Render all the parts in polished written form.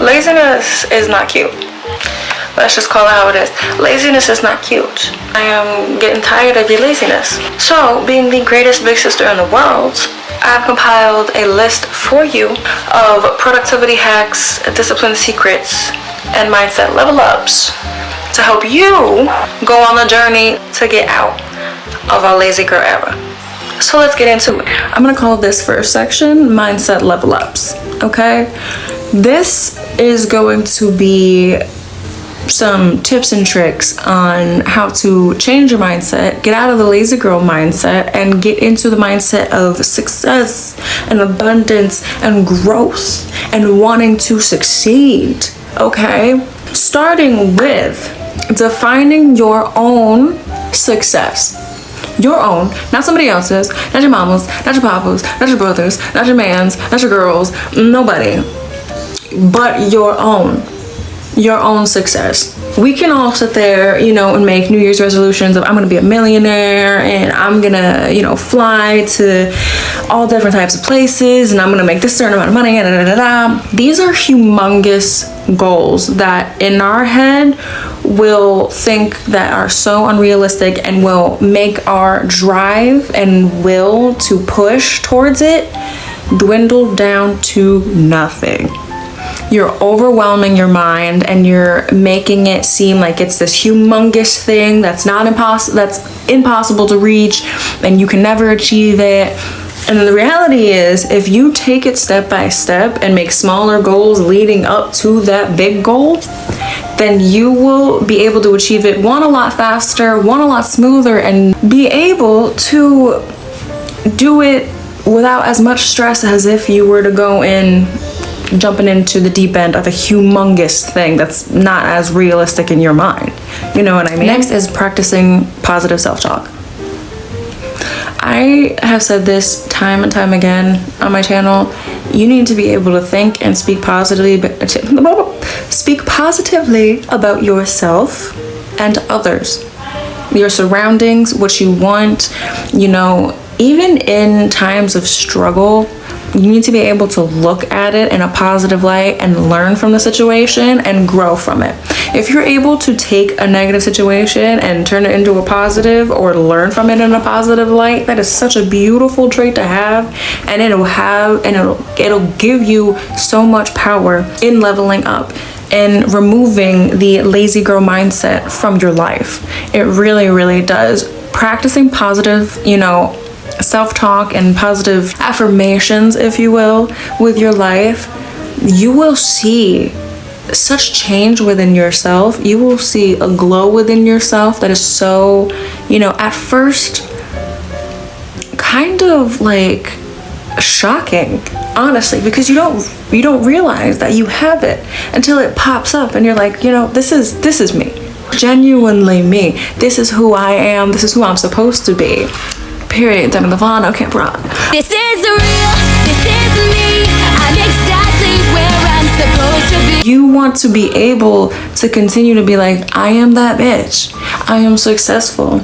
Laziness is not cute. Let's just call it how it is. Laziness is not cute. I am getting tired of your laziness. So, being the greatest big sister in the world, I've compiled a list for you of productivity hacks, discipline secrets, and mindset level ups to help you go on the journey to get out of our lazy girl era. So let's get into it. I'm gonna call this first section mindset level ups, okay? This is going to be some tips and tricks on how to change your mindset, get out of the lazy girl mindset, and get into the mindset of success and abundance and growth and wanting to succeed, okay? Starting with defining your own success. Your own, not somebody else's, not your mama's, not your papa's, not your brother's, not your man's, not your girl's, nobody, but your own success. We can all sit there, and make New Year's resolutions of I'm gonna be a millionaire and I'm gonna, fly to all different types of places and I'm gonna make this certain amount of money. These are humongous goals that in our head will think that are so unrealistic and will make our drive and will to push towards it dwindle down to nothing. You're overwhelming your mind and you're making it seem like it's this humongous thing that's impossible to reach and you can never achieve it. And the reality is, if you take it step by step and make smaller goals leading up to that big goal, then you will be able to achieve it, one, a lot faster, one, a lot smoother, and be able to do it without as much stress as if you were to go in jumping into the deep end of a humongous thing that's not as realistic in your mind. You know what I mean? Next is practicing positive self-talk. I have said this time and time again on my channel. You need to be able to think and speak positively about yourself and others, your surroundings, what you want. Even in times of struggle, you need to be able to look at it in a positive light and learn from the situation and grow from it. If you're able to take a negative situation and turn it into a positive or learn from it in a positive light, that is such a beautiful trait to have, and it'll give you so much power in leveling up and removing the lazy girl mindset from your life. It really, really does. Practicing positive, self-talk and positive affirmations, if you will, with your life, you will see such change within yourself. You will see a glow within yourself that is so, at first kind of like shocking, honestly, because you don't realize that you have it until it pops up and you're like, this is me, genuinely me. This is who I am. This is who I'm supposed to be. Period. Demi Lovato. Okay, bro. This is real. This is me. I'm exactly where I'm supposed to be. You want to be able to continue to be like, I am that bitch. I am successful.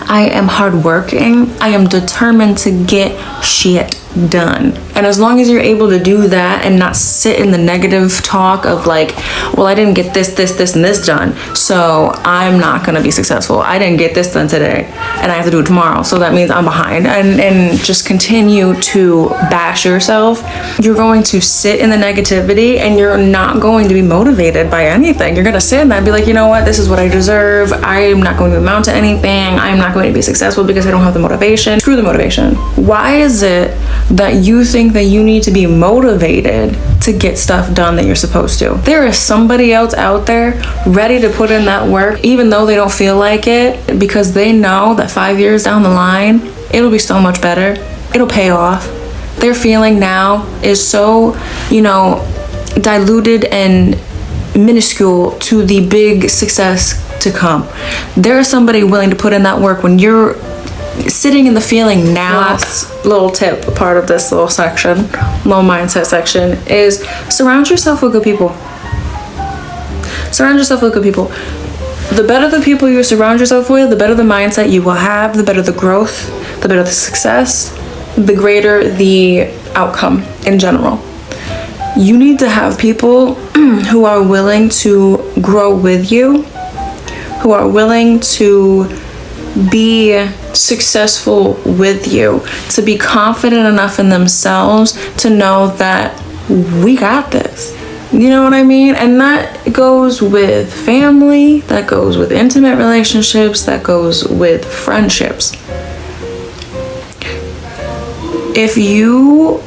I am hardworking. I am determined to get shit done. And as long as you're able to do that and not sit in the negative talk of like, well, I didn't get this, and this done, so I'm not gonna be successful. I didn't get this done today and I have to do it tomorrow, so that means I'm behind, and just continue to bash yourself, you're going to sit in the negativity and you're not going to be motivated by anything. You're gonna sit in that and be like, you know what, this is what I deserve. I'm not going to amount to anything. I'm not going to be successful because I don't have the motivation. Screw the motivation. Why is it that you think that you need to be motivated to get stuff done that you're supposed to? There is somebody else out there ready to put in that work, even though they don't feel like it, because they know that 5 years down the line, it'll be so much better. It'll pay off. Their feeling now is so, diluted and minuscule to the big success to come. There is somebody willing to put in that work when you're sitting in the feeling now. Last little tip, part of this little section, little mindset section, is surround yourself with good people. Surround yourself with good people. The better the people you surround yourself with, the better the mindset you will have, the better the growth, the better the success, the greater the outcome in general. You need to have people who are willing to grow with you, who are willing to be successful with you, to be confident enough in themselves to know that we got this. You know what I mean? And that goes with family, that goes with intimate relationships, that goes with friendships. If you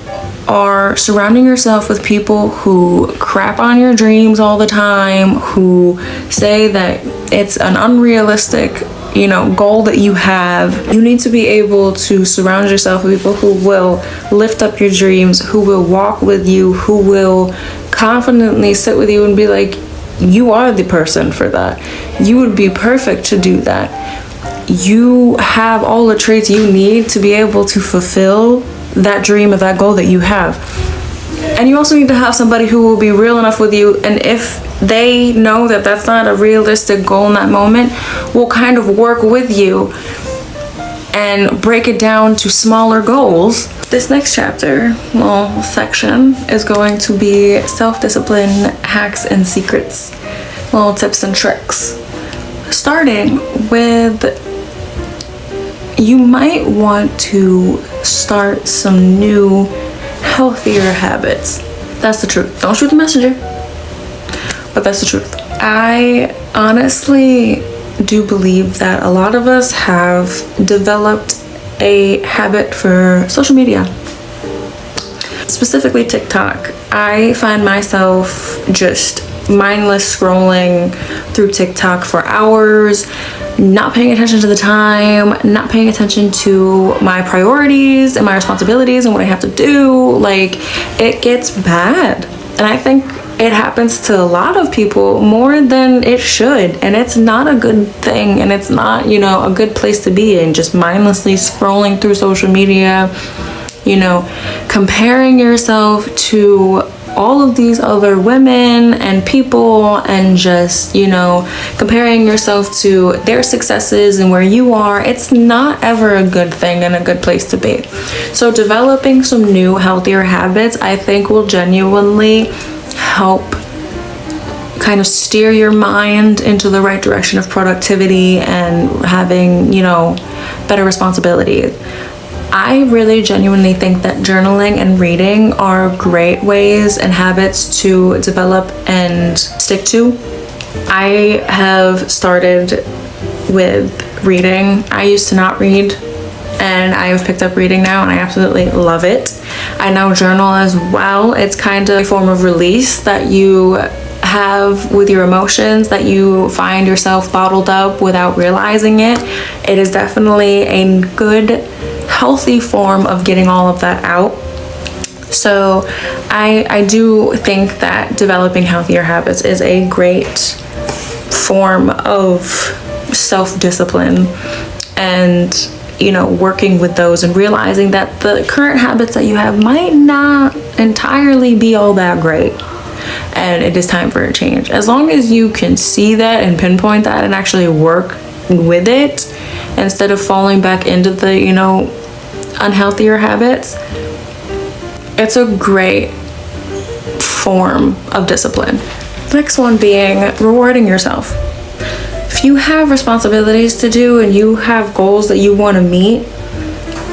are surrounding yourself with people who crap on your dreams all the time, who say that it's an unrealistic, goal that you have, you need to be able to surround yourself with people who will lift up your dreams, who will walk with you, who will confidently sit with you and be like, you are the person for that. You would be perfect to do that. You have all the traits you need to be able to fulfill that dream or that goal that you have. And you also need to have somebody who will be real enough with you, and if they know that that's not a realistic goal in that moment, will kind of work with you and break it down to smaller goals. This next chapter, section, is going to be self-discipline, hacks and secrets, little tips and tricks. Starting with, you might want to start some new, healthier habits. That's the truth. Don't shoot the messenger, but that's the truth. I honestly do believe that a lot of us have developed a habit for social media, specifically TikTok. I find myself just mindless scrolling through TikTok for hours, not paying attention to the time, not paying attention to my priorities and my responsibilities and what I have to do. Like, it gets bad. And I think it happens to a lot of people more than it should. And it's not a good thing. And it's not, a good place to be in, just mindlessly scrolling through social media, comparing yourself to all of these other women and people, and just, comparing yourself to their successes and where you are. It's not ever a good thing and a good place to be. So developing some new, healthier habits, I think, will genuinely help kind of steer your mind into the right direction of productivity and having, better responsibilities. I really genuinely think that journaling and reading are great ways and habits to develop and stick to. I have started with reading. I used to not read, and I have picked up reading now, and I absolutely love it. I now journal as well. It's kind of a form of release that you have with your emotions, that you find yourself bottled up without realizing it. It is definitely a good, healthy form of getting all of that out. So I do think that developing healthier habits is a great form of self-discipline, and working with those and realizing that the current habits that you have might not entirely be all that great, and it is time for a change. As long as you can see that and pinpoint that and actually work with it instead of falling back into the unhealthier habits, it's a great form of discipline. Next one being rewarding yourself. If you have responsibilities to do and you have goals that you want to meet,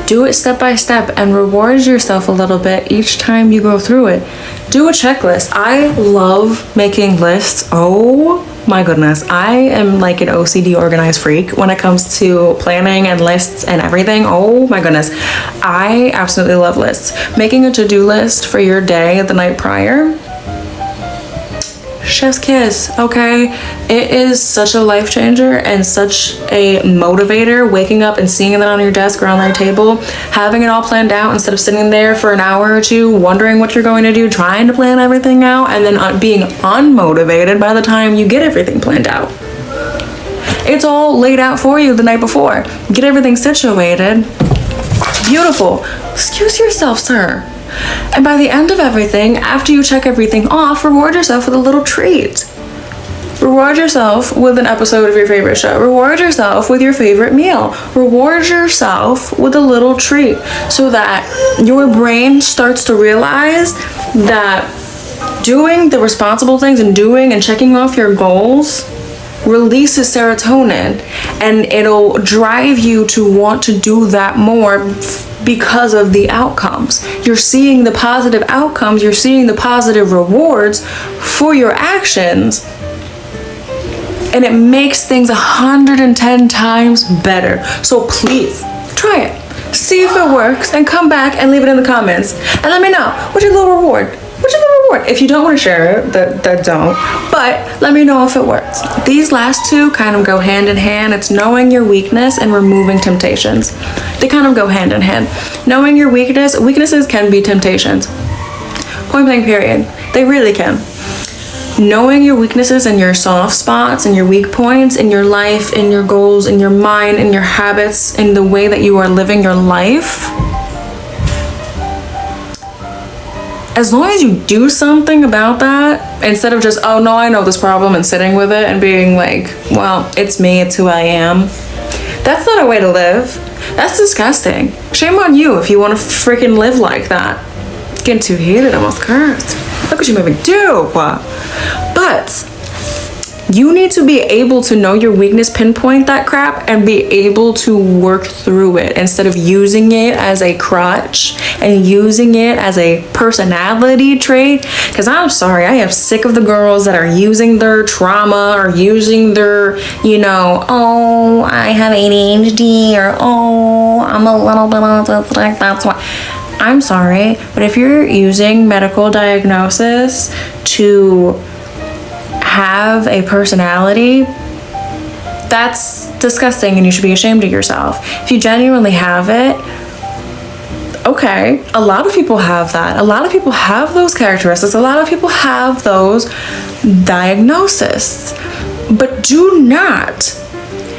do it step by step and reward yourself a little bit each time you go through it. Do a checklist. I love making lists. Oh my goodness. I am like an OCD organized freak when it comes to planning and lists and everything. Oh my goodness. I absolutely love lists. Making a to-do list for your day the night prior, chef's kiss, okay? It is such a life changer and such a motivator, waking up and seeing that on your desk or on your table, having it all planned out instead of sitting there for an hour or two wondering what you're going to do, trying to plan everything out, and then being unmotivated by the time you get everything planned out. It's all laid out for you the night before. Get everything situated. Beautiful. Excuse yourself, sir. And by the end of everything, after you check everything off, reward yourself with a little treat. Reward yourself with an episode of your favorite show. Reward yourself with your favorite meal. Reward yourself with a little treat so that your brain starts to realize that Doing the responsible things and doing and checking off your goals releases serotonin, and it'll drive you to want to do that more because of the outcomes. You're seeing the positive outcomes, you're seeing the positive rewards for your actions, and it makes things 110 times better. So please try it, see if it works, and come back and leave it in the comments and let me know what's your little reward. If you don't want to share it, that don't, but let me know if it works. These last two kind of go hand in hand. It's knowing your weakness and removing temptations. They kind of go hand in hand. Knowing your weaknesses can be temptations. Point blank period. They really can. Knowing your weaknesses and your soft spots and your weak points in your life, in your goals, in your mind, in your habits, in the way that you are living your life, as long as you do something about that, instead of just, oh no, I know this problem, and sitting with it and being like, well, it's me, it's who I am. That's not a way to live. That's disgusting. Shame on you if you want to freaking live like that. Getting too heated, almost cursed. Look what you made me do. But you need to be able to know your weakness, pinpoint that crap, and be able to work through it instead of using it as a crutch and using it as a personality trait. Because I'm sorry, I am sick of the girls that are using their trauma or using their, oh, I have ADHD, or oh, I'm a little bit autistic, that's why. I'm sorry, but if you're using medical diagnosis to have a personality, that's disgusting, and you should be ashamed of yourself. If you genuinely have it, okay, a lot of people have that. A lot of people have those characteristics. A lot of people have those diagnoses. But do not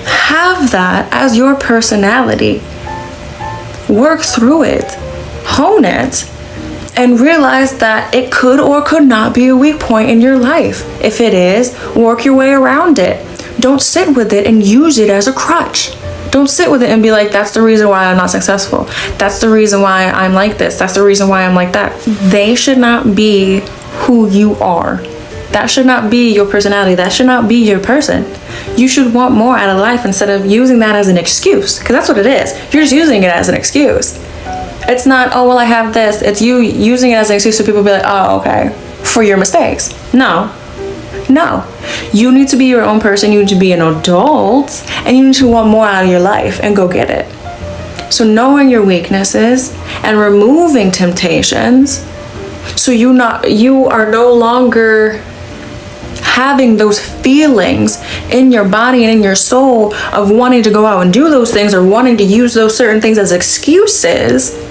have that as your personality. Work through it, hone it, and realize that it could or could not be a weak point in your life. If it is, work your way around it. Don't sit with it and use it as a crutch. Don't sit with it and be like, that's the reason why I'm not successful. That's the reason why I'm like this. That's the reason why I'm like that. They should not be who you are. That should not be your personality. That should not be your person. You should want more out of life instead of using that as an excuse, because that's what it is. You're just using it as an excuse. It's not, oh, well, I have this. It's you using it as an excuse so people be like, oh, okay, for your mistakes. No. You need to be your own person. You need to be an adult, and you need to want more out of your life and go get it. So knowing your weaknesses and removing temptations, so you are no longer having those feelings in your body and in your soul of wanting to go out and do those things or wanting to use those certain things as excuses.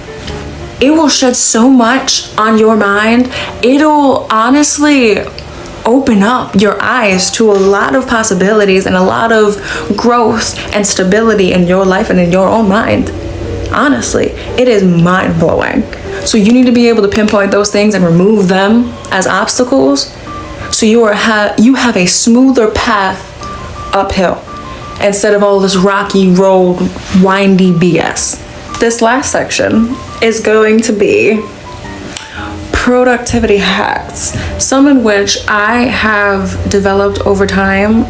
It will shed so much on your mind. It'll honestly open up your eyes to a lot of possibilities and a lot of growth and stability in your life and in your own mind. Honestly, it is mind-blowing. So you need to be able to pinpoint those things and remove them as obstacles, so you have a smoother path uphill instead of all this rocky road, windy BS. This last section is going to be productivity hacks, some in which I have developed over time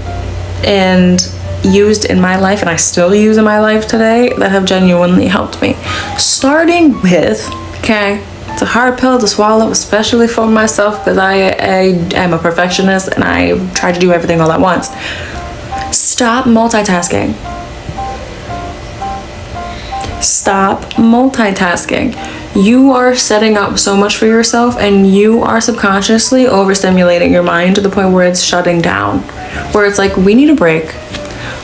and used in my life, and I still use in my life today, that have genuinely helped me. Starting with, okay, it's a hard pill to swallow, especially for myself, because I am a perfectionist and I try to do everything all at once. Stop multitasking. Stop multitasking. You are setting up so much for yourself, and you are subconsciously overstimulating your mind to the point where it's shutting down, where it's like, we need a break,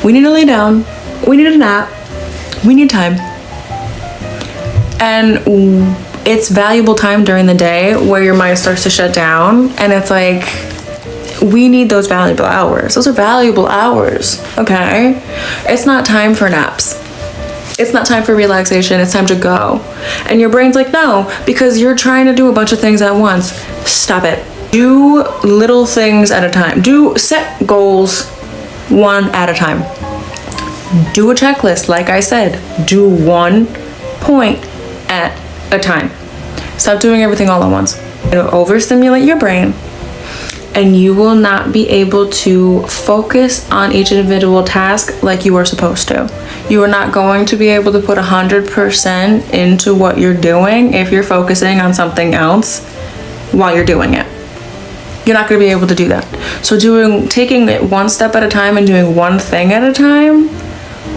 we need to lay down, we need a nap, we need time. And it's valuable time during the day where your mind starts to shut down, and it's like, we need those valuable hours. Those are valuable hours, okay? It's not time for naps. It's not time for relaxation. It's time to go. And your brain's like, no, because you're trying to do a bunch of things at once. Stop it. Do little things at a time. Set goals one at a time. Do a checklist, like I said. Do 1 point at a time. Stop doing everything all at once. It'll overstimulate your brain, and you will not be able to focus on each individual task like you are supposed to. You are not going to be able to put 100% into what you're doing if you're focusing on something else while you're doing it. You're not going to be able to do that. So taking it one step at a time and doing one thing at a time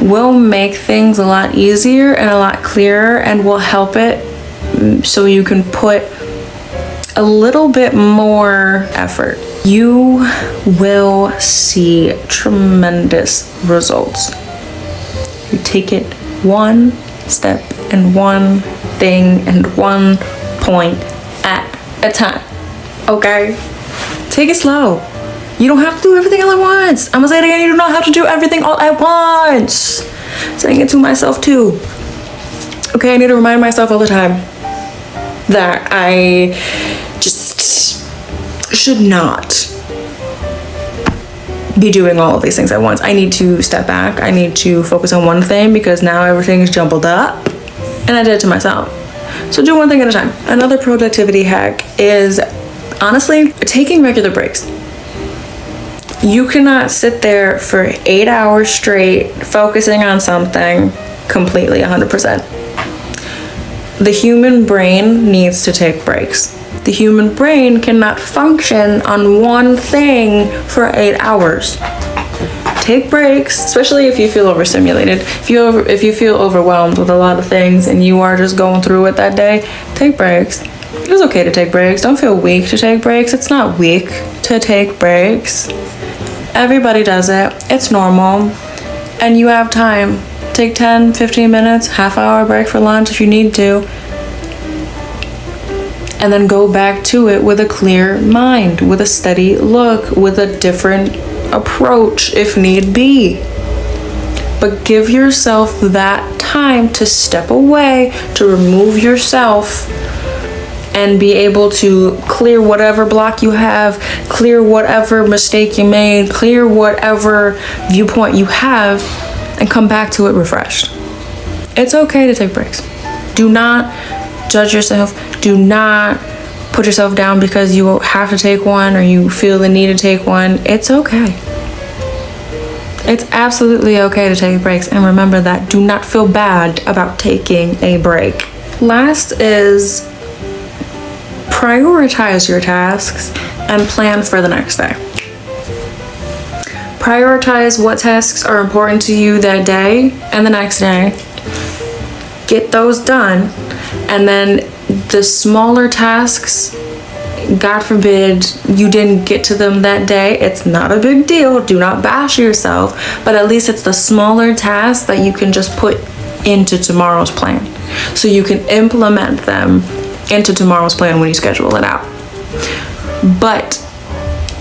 will make things a lot easier and a lot clearer, and will help it so you can put a little bit more effort. You will see tremendous results. You take it one step and one thing and one point at a time, okay? Take it slow. You don't have to do everything all at once. I'm gonna say it again, you do not have to do everything all at once. Saying it to myself too. Okay, I need to remind myself all the time that I just should not be doing all of these things at once. I need to step back. I need to focus on one thing because now everything is jumbled up, and I did it to myself. So do one thing at a time. Another productivity hack is honestly taking regular breaks. You cannot sit there for 8 hours straight focusing on something completely 100%. The human brain needs to take breaks. The human brain cannot function on one thing for 8 hours. Take breaks, especially if you feel overstimulated. If you feel overwhelmed with a lot of things and you are just going through it that day, take breaks. It's okay to take breaks. Don't feel weak to take breaks. It's not weak to take breaks. Everybody does it. It's normal. And you have time. Take 10, 15 minutes, half-hour break for lunch if you need to. And then go back to it with a clear mind, with a steady look, with a different approach if need be. But give yourself that time to step away, to remove yourself, and be able to clear whatever block you have, clear whatever mistake you made, clear whatever viewpoint you have, and come back to it refreshed. It's okay to take breaks. Do not judge yourself. Do not put yourself down because you have to take one or you feel the need to take one. It's okay. It's absolutely okay to take breaks. And remember that. Do not feel bad about taking a break. Last is prioritize your tasks and plan for the next day. Prioritize what tasks are important to you that day and the next day. Get those done. And then the smaller tasks, God forbid you didn't get to them that day, it's not a big deal. Do not bash yourself. But at least it's the smaller tasks that you can just put into tomorrow's plan. So you can implement them into tomorrow's plan when you schedule it out. But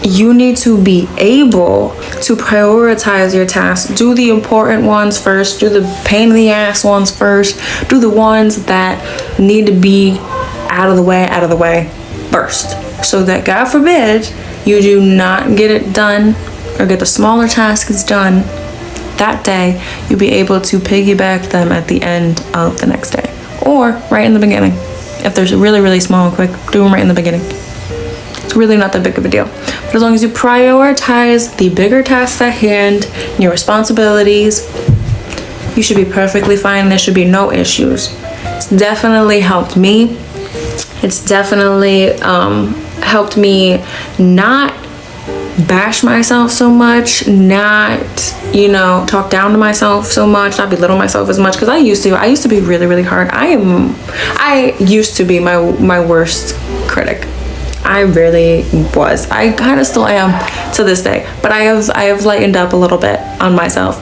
you need to be able to prioritize your tasks. Do the important ones first. Do the pain in the ass ones first. Do the ones that need to be out of the way first. So that, God forbid, you do not get it done or get the smaller tasks done that day, you'll be able to piggyback them at the end of the next day. Or right in the beginning. If they're really, really small and quick, do them right in the beginning. It's really not that big of a deal. But as long as you prioritize the bigger tasks at hand, and your responsibilities, you should be perfectly fine. There should be no issues. It's definitely helped me. It's definitely helped me not bash myself so much, not, talk down to myself so much, not belittle myself as much, because I used to be really, really hard. I used to be my worst critic. I really was. I kind of still am to this day, but I have lightened up a little bit on myself.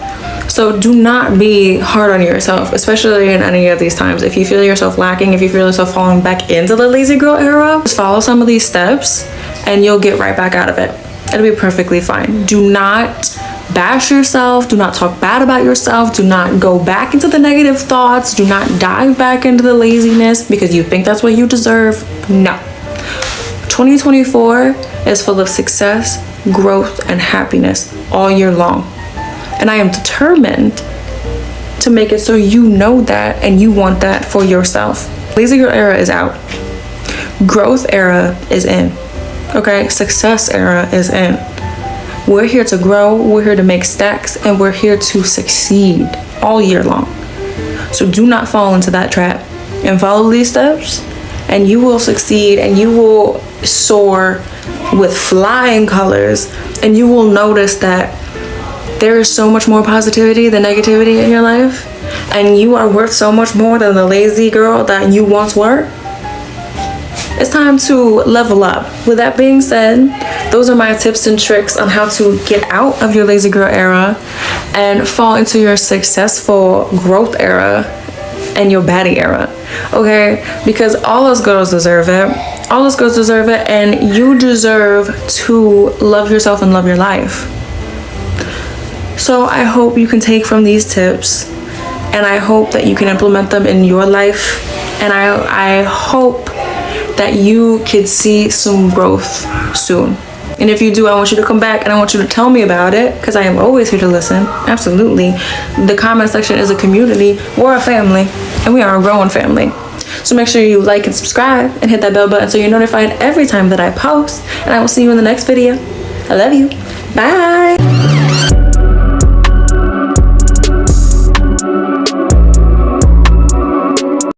So do not be hard on yourself, especially in any of these times. If you feel yourself lacking, if you feel yourself falling back into the lazy girl era, just follow some of these steps and you'll get right back out of it. It'll be perfectly fine. Do not bash yourself. Do not talk bad about yourself. Do not go back into the negative thoughts. Do not dive back into the laziness because you think that's what you deserve. No. 2024 is full of success, growth, and happiness all year long. And I am determined to make it so you know that and you want that for yourself. Lazy girl era is out. Growth era is in. Okay, success era is in. We're here to grow, we're here to make stacks, and we're here to succeed all year long. So do not fall into that trap and follow these steps, and you will succeed, and you will soar with flying colors, and you will notice that there is so much more positivity than negativity in your life, and you are worth so much more than the lazy girl that you once were. It's time to level up. With that being said, those are my tips and tricks on how to get out of your lazy girl era and fall into your successful growth era and your baddie era. Okay? Because all us girls deserve it. All us girls deserve it, and you deserve to love yourself and love your life. So I hope you can take from these tips, and I hope that you can implement them in your life, and I hope that you could see some growth soon. And if you do, I want you to come back and I want you to tell me about it, because I am always here to listen. Absolutely. The comment section is a community. We're a family, and we are a growing family. So make sure you like and subscribe and hit that bell button so you're notified every time that I post. And I will see you in the next video. I love you. Bye.